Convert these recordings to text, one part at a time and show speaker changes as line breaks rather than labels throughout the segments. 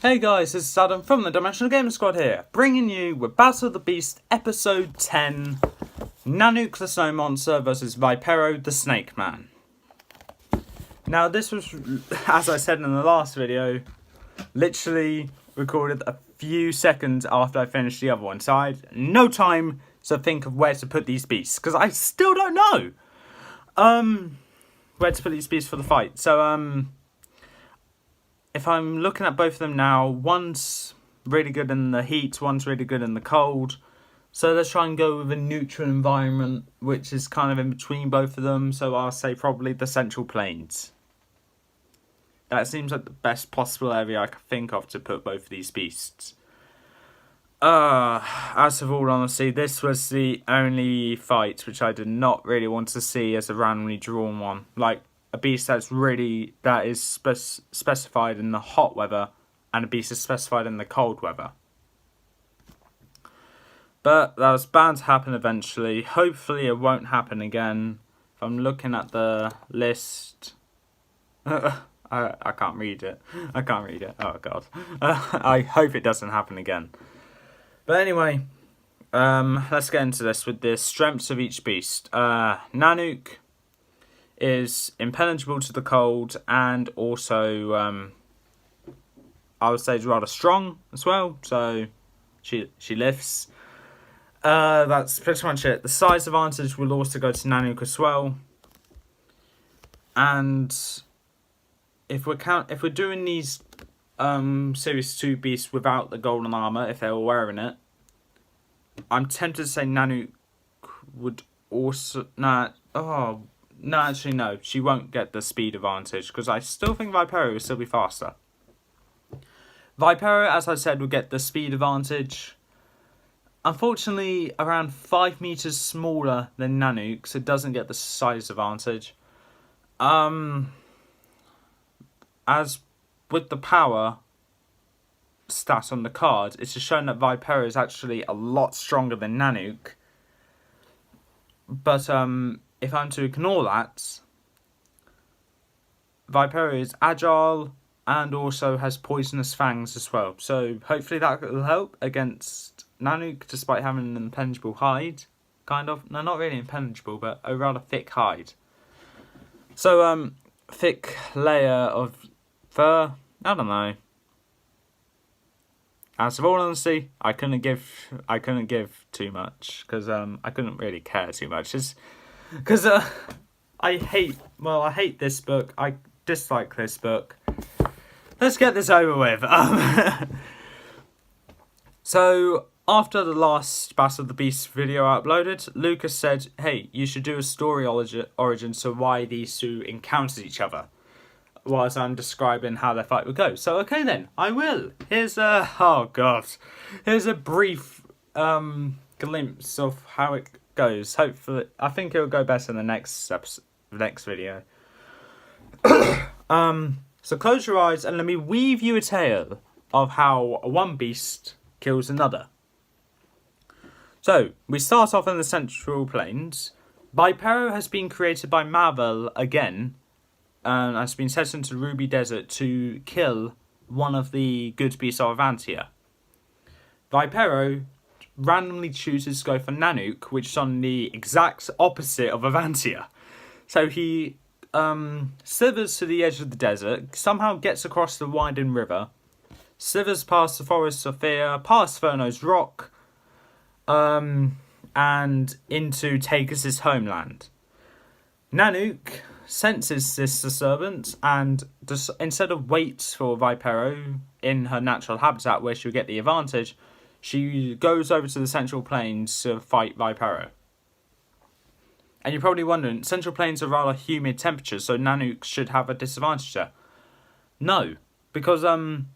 Hey guys, this is Adam from the Dimensional Gaming Squad here, bringing you with Battle of the Beast Episode 10, Nanook the Snow Monster versus Vipero the Snake Man. Now this was, as I said in the last video, literally recorded a few seconds after I finished the other one, so I had no time to think of where to put these beasts, because I still don't know where to put these beasts for the fight. So if I'm looking at both of them now, one's really good in the heat, one's really good in the cold. So let's try and go with a neutral environment, which is kind of in between both of them. So I'll say probably the Central Plains. That seems like the best possible area I can think of to put both of these beasts. As of all honesty, this was the only fight which I did not really want to see as a randomly drawn one. Like, a beast that is specified in the hot weather, and a beast is specified in the cold weather. But that was bound to happen eventually. Hopefully it won't happen again. If I'm looking at the list, I can't read it. I can't read it. Oh god. I hope it doesn't happen again. But anyway, let's get into this with the strengths of each beast. Nanook is impenetrable to the cold, and also I would say is rather strong as well, so she lifts. That's pretty much it. The size advantage will also go to Nanook as well. And if we're doing these Series 2 beasts without the golden armor, if they were wearing it, I'm tempted to say Nanook would also No, actually no, she won't get the speed advantage, because I still think Vipero will still be faster. Vipero, as I said, will get the speed advantage. Unfortunately, around 5 meters smaller than Nanook, so it doesn't get the size advantage. As with the power stat on the card, it's just shown that Vipero is actually a lot stronger than Nanook. But if I'm to ignore that, Vipero is agile and also has poisonous fangs as well. So hopefully that will help against Nanook, despite having an impenetrable hide. Kind of. No, not really impenetrable, but a rather thick hide. So, thick layer of fur. I don't know. As of all honesty, I couldn't give too much, because I couldn't really care too much. Because I hate this book. I dislike this book. Let's get this over with. So, after the last Battle of the Beast video I uploaded, Lucas said, hey, you should do a story origin to why these two encountered each other, whilst I'm describing how their fight would go. So, okay then, I will. Here's a brief glimpse of how it goes. Hopefully, I think it'll go better in the next video. So close your eyes and let me weave you a tale of how one beast kills another. So we start off in the Central Plains. Vipero has been created by Marvel again, and has been sent into Ruby Desert to kill one of the good beasts of Avantia. Vipero randomly chooses to go for Nanook, which is on the exact opposite of Avantia. So he slithers to the edge of the desert, somehow gets across the winding river, slithers past the Forest of Fear, past Furno's Rock, and into Tagus' homeland. Nanook senses this disturbance and instead of waits for Vipero in her natural habitat where she'll get the advantage, she goes over to the Central Plains to fight Vipero. And you're probably wondering, Central Plains are rather humid temperatures, so Nanook should have a disadvantage there. No, because in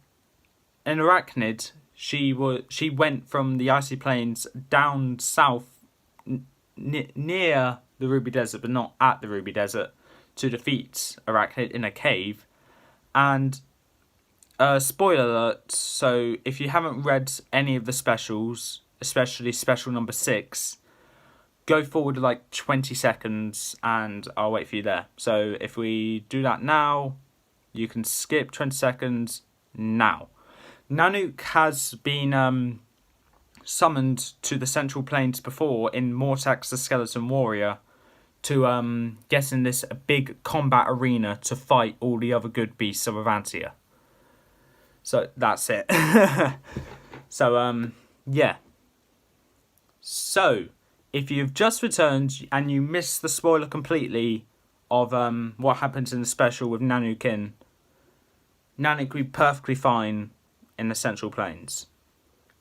Arachnid, she went from the icy plains down south near the Ruby Desert, but not at the Ruby Desert, to defeat Arachnid in a cave. And spoiler alert, so if you haven't read any of the specials, especially special number 6, go forward like 20 seconds and I'll wait for you there. So if we do that now, you can skip 20 seconds now. Nanook has been summoned to the Central Plains before in Mortex the Skeleton Warrior to get in this big combat arena to fight all the other good beasts of Avantia. So that's it. So yeah. So if you've just returned and you missed the spoiler completely of what happens in the special with Nanook in, Nanook will be perfectly fine in the Central Plains.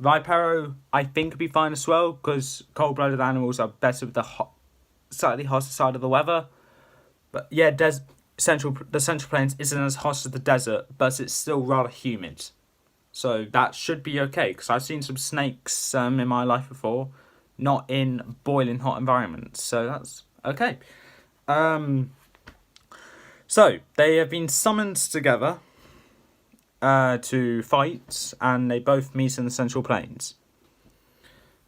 Vipero, I think, would be fine as well, because cold-blooded animals are better with the slightly hotter side of the weather. But yeah, the Central Plains isn't as hot as the desert, but it's still rather humid. So that should be okay, because I've seen some snakes in my life before, not in boiling hot environments. So that's okay. So they have been summoned together to fight, and they both meet in the Central Plains.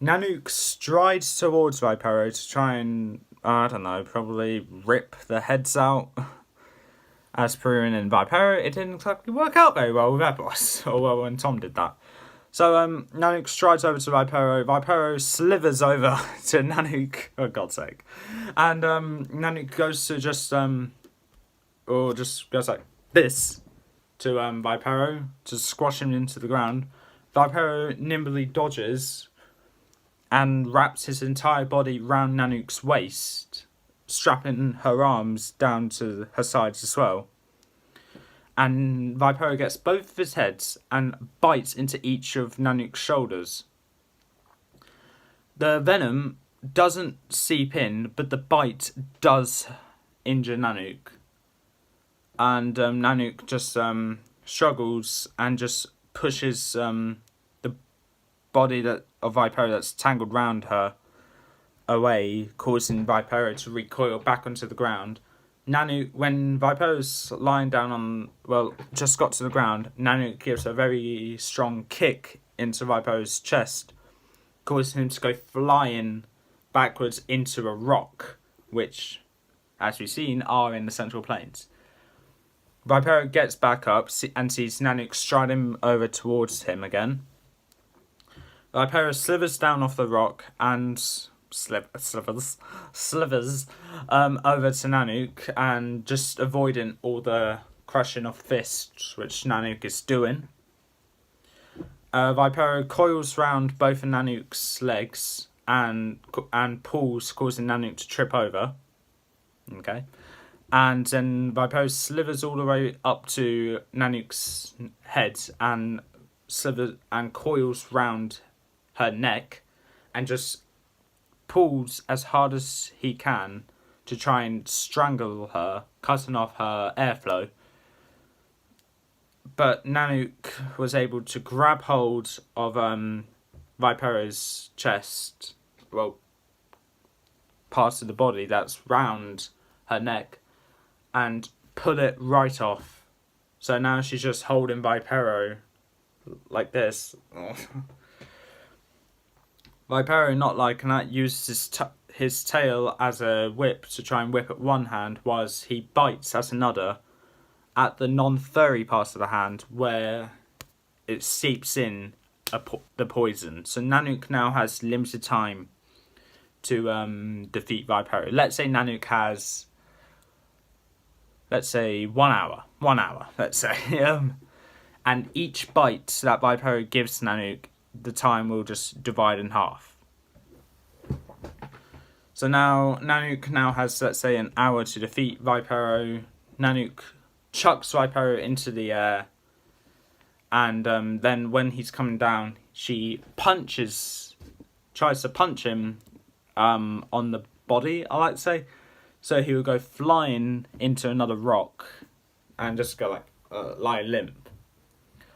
Nanook strides towards Vipero to try and, I don't know, probably rip the heads out. As per in Vipero, it didn't exactly work out very well with Epos, or well when Tom did that. So Nanook strides over to Vipero. Vipero slithers over to Nanook, for God's sake. And Nanook goes to just goes like this to Vipero to squash him into the ground. Vipero nimbly dodges and wraps his entire body round Nanook's waist, strapping her arms down to her sides as well. And Vipero gets both of his heads and bites into each of Nanook's shoulders. The venom doesn't seep in, but the bite does injure Nanook. And Nanook just struggles and just pushes the body of Vipero that's tangled round her away, causing Vipero to recoil back onto the ground. Nanook, when Vipero's lying down just got to the ground, Nanook gives a very strong kick into Vipero's chest, causing him to go flying backwards into a rock, which, as we've seen, are in the Central Plains. Vipero gets back up and sees Nanook striding over towards him again. Vipero slithers down off the rock and slithers over to Nanook and just avoiding all the crushing of fists which Nanook is doing. Vipero coils round both of Nanook's legs and pulls, causing Nanook to trip over. Okay. And then Vipero slithers all the way up to Nanook's head and slithers and coils round her neck and just pulls as hard as he can to try and strangle her, cutting off her airflow. But Nanook was able to grab hold of Vipero's chest, parts of the body that's round her neck, and pull it right off. So now she's just holding Vipero like this. Vipero, not liking that, uses his tail as a whip to try and whip at one hand, whilst he bites at another at the non-furry part of the hand where it seeps in the poison. So Nanook now has limited time to defeat Vipero. Let's say Nanook has, 1 hour. 1 hour, let's say. And each bite that Vipero gives to Nanook, the time will just divide in half. So now Nanook now has, let's say, an hour to defeat Vipero. Nanook chucks Vipero into the air, and then when he's coming down, she tries to punch him on the body, I like to say. So he will go flying into another rock and just go lie limp.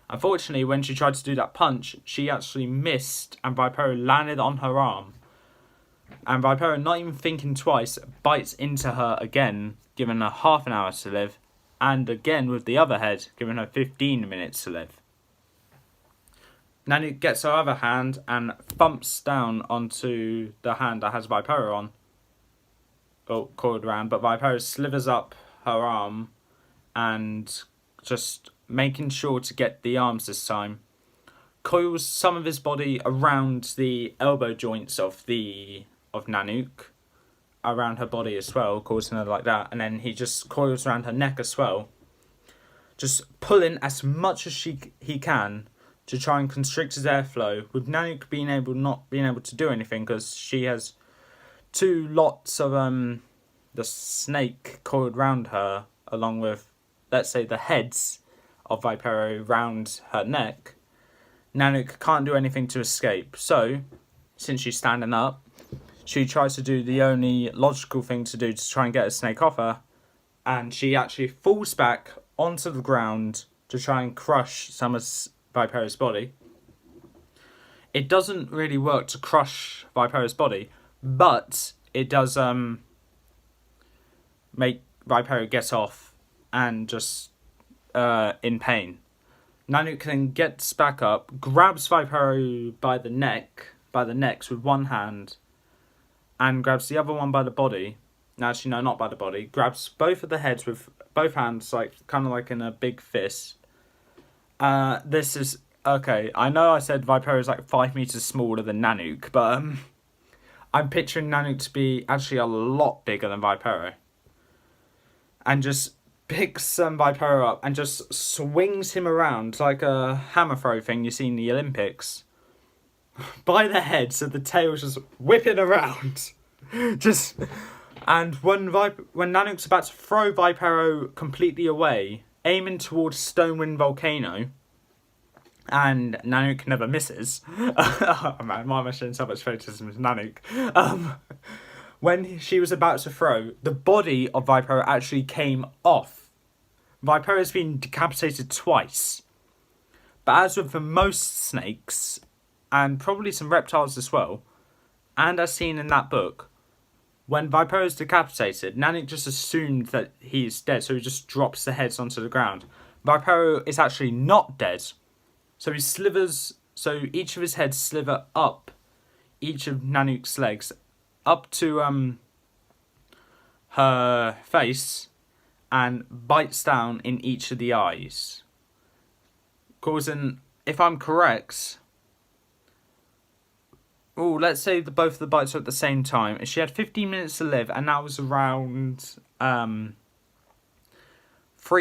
Unfortunately, when she tried to do that punch, she actually missed and Vipero landed on her arm. And Vipero, not even thinking twice, bites into her again, giving her half an hour to live. And again with the other head, giving her 15 minutes to live. Nanook gets her other hand and thumps down onto the hand that has Vipero on. Coiled around, but Vipero slithers up her arm and just making sure to get the arms this time, coils some of his body around the elbow joints of Nanook, around her body as well, causing her like that, and then he just coils around her neck as well, just pulling as much as he can to try and constrict his airflow, with Nanook not being able to do anything because she has two lots of the snake coiled round her, along with, let's say, the heads of Vipero round her neck. Nanook can't do anything to escape, so since she's standing up, she tries to do the only logical thing to do to try and get a snake off her, and she actually falls back onto the ground to try and crush some of Vipero's body. It doesn't really work to crush Vipero's body, but it does make Vipero get off and just in pain. Nanook then gets back up, grabs Vipero by the necks with one hand, and grabs the other one by the body. No, actually, no, not by the body. Grabs both of the heads with both hands, kind of like in a big fist. This is okay. I know I said Vipero is 5 meters smaller than Nanook, but I'm picturing Nanook to be actually a lot bigger than Vipero, and just picks Vipero up and just swings him around like a hammer throw thing you see in the Olympics by the head, so the tail's just whipping around. And when Nanook's about to throw Vipero completely away, aiming towards Stonewind Volcano, and Nanook never misses. Oh man, why am I showing so much favoritism to Nanook? When she was about to throw, the body of Vipero actually came off. Vipero has been decapitated twice. But as with the most snakes, and probably some reptiles as well, and as seen in that book, when Vipero is decapitated, Nanook just assumed that he's dead, so he just drops the heads onto the ground. Vipero is actually not dead, so each of his heads sliver up each of Nanook's legs, up to her face, and bites down in each of the eyes, causing, if I'm correct, let's say both of the bites are at the same time. She had 15 minutes to live, and that was around 3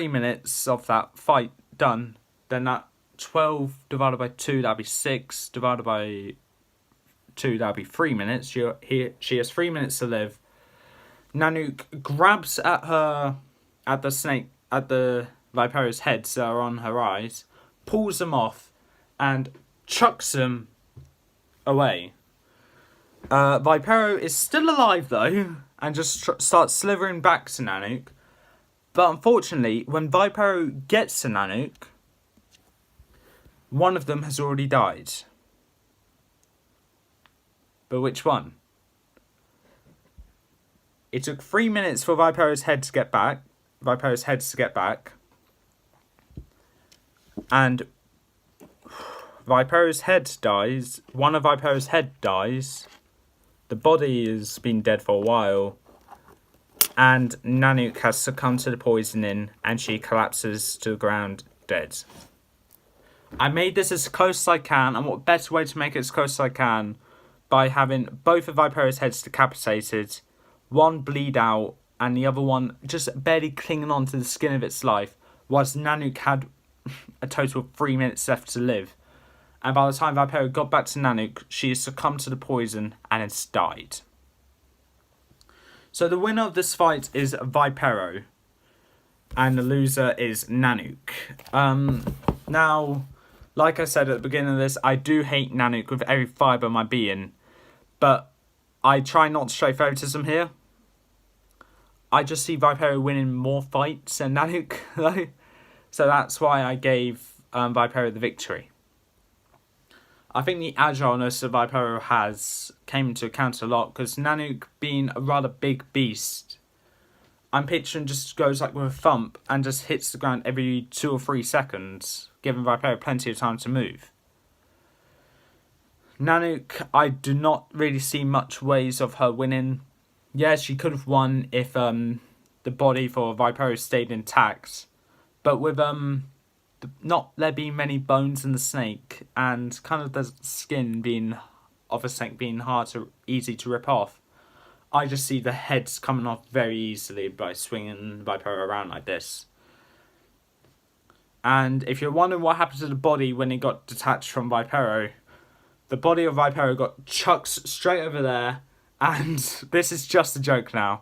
minutes of that fight done. Then that 12 divided by 2, that'd be 6 divided by 2, that'd be 3 minutes. She has 3 minutes to live. Nanook grabs at the Vipero's heads that are on her eyes, pulls them off, and chucks them away. Vipero is still alive though, and just starts slithering back to Nanook. But unfortunately, when Vipero gets to Nanook, one of them has already died. But which one? It took 3 minutes for Vipero's heads to get back, and Vipero's head dies. One of Vipero's head dies. The body has been dead for a while, and Nanook has succumbed to the poisoning, and she collapses to the ground dead. I made this as close as I can, and what better way to make it as close as I can by having both of Vipero's heads decapitated, one bleed out, and the other one just barely clinging on to the skin of its life, whilst Nanook had a total of 3 minutes left to live. And by the time Vipero got back to Nanook, she has succumbed to the poison and has died. So the winner of this fight is Vipero, and the loser is Nanook. Now, like I said at the beginning of this, I do hate Nanook with every fibre of my being, but I try not to show favoritism here. I just see Vipero winning more fights than Nanook, though. So that's why I gave Vipero the victory. I think the agileness that Vipero came into account a lot, because Nanook being a rather big beast, I'm picturing just goes with a thump and just hits the ground every 2 or 3 seconds, giving Vipero plenty of time to move. Nanook, I do not really see much ways of her winning. Yeah, she could have won if the body for Vipero stayed intact, but with the not there being many bones in the snake, and kind of the skin being of a snake being easy to rip off, I just see the heads coming off very easily by swinging Vipero around like this. And if you're wondering what happened to the body when it got detached from Vipero, the body of Vipero got chucked straight over there, and this is just a joke now,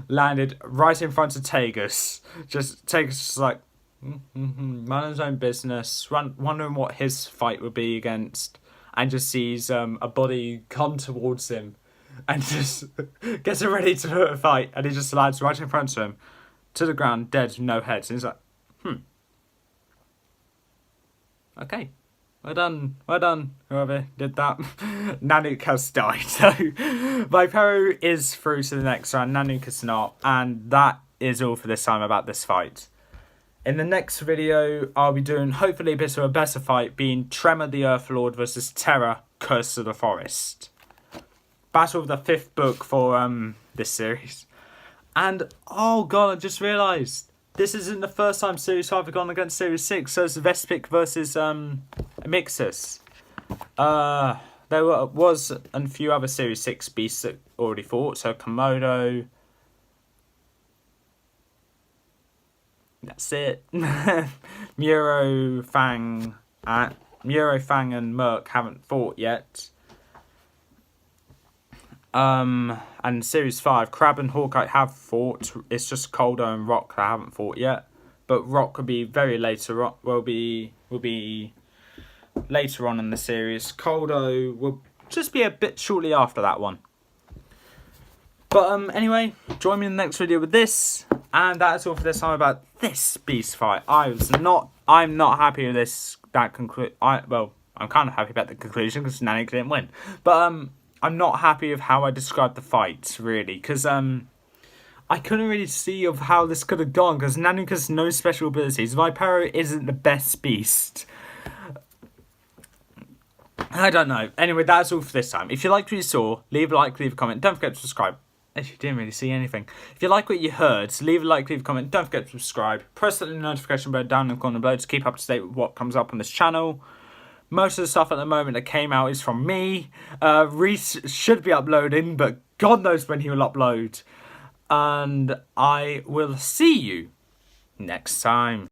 landed right in front of Tegus. Tegus just like, minding his own business, wondering what his fight would be against, and just sees a body come towards him, and just gets ready to fight, and he just lands right in front of him, to the ground, dead, no heads, and he's like, okay. Well done, whoever did that. Nanook has died, so Vipero is through to the next round, Nanook is not, and that is all for this time about this fight. In the next video, I'll be doing hopefully a bit of a better fight, being Tremor the Earth Lord versus Terror, Curse of the Forest. Battle of the 5th book for this series. And, oh god, I just realised, this isn't the first time Series 5 have gone against Series 6, so it's Vespic versus Mixus. There was a few other Series 6 beasts that already fought, so Komodo. That's it. Muro, Fang, and Merc haven't fought yet. And Series 5, Crab and Hawkeye have fought. It's just Coldo and Rock that haven't fought yet. But Rock could be very later on. Will be later on in the series. Coldo will just be a bit shortly after that one. But anyway, join me in the next video with this. And that's all for this time about this beast fight. I'm not happy with this. Well, I'm kind of happy about the conclusion because Nanook didn't win. But I'm not happy with how I described the fight, really, because I couldn't really see of how this could have gone, because Nanook has no special abilities. Vipero isn't the best beast. I don't know. Anyway, that's all for this time. If you liked what you saw, leave a like, leave a comment. Don't forget to subscribe. If you didn't really see anything. If you like what you heard, leave a like, leave a comment. Don't forget to subscribe. Press the notification bell down in the corner below to keep up to date with what comes up on this channel. Most of the stuff at the moment that came out is from me. Reese should be uploading, but God knows when he will upload. And I will see you next time.